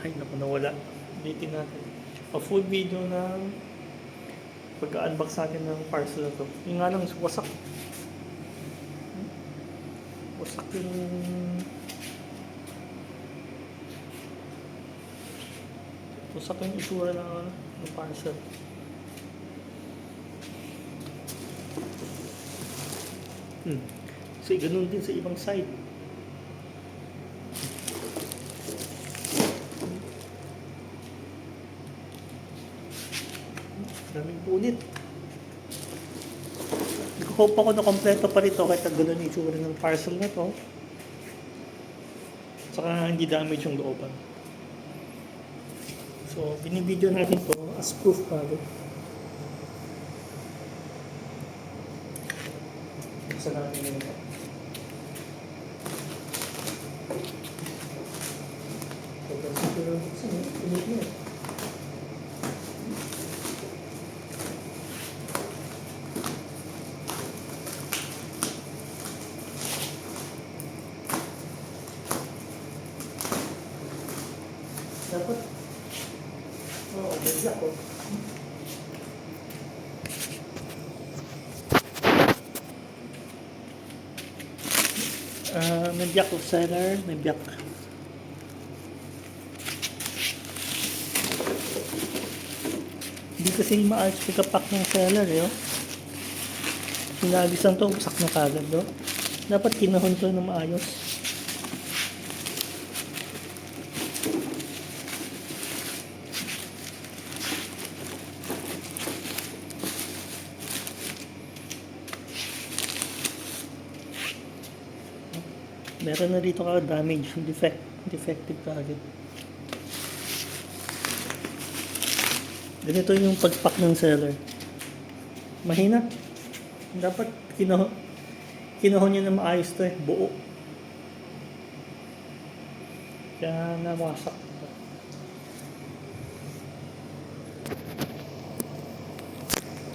Ay, naku, nawala. Ulitin natin. A full video ng pag-unbox natin ng parcel na to. Yung nga lang, wasak. Wasak yung... Wasak yung itsura ng parcel. So, ganun din sa ibang side. Daming punit. Hope ako na kompleto pa rito kahit ganun yung itsura ng parcel na to. Saka hindi damage yung looban. So, binibideo natin to as proof bago. Isa natin yun ito. Siguro, pinit mo. Dapat, bigla ko. May biyak of seller, may biyak. Hindi kasi maayos pagkapak ng seller, eh. Sinabisan to, usak na kagad, no? Dapat kinahon to na maayos. Meron na dito ka damage, defective kagad. Ganito yung pagpak ng seller. Mahina. Dapat kinahon niya na maayos to, eh, buo. Kaya nawasak.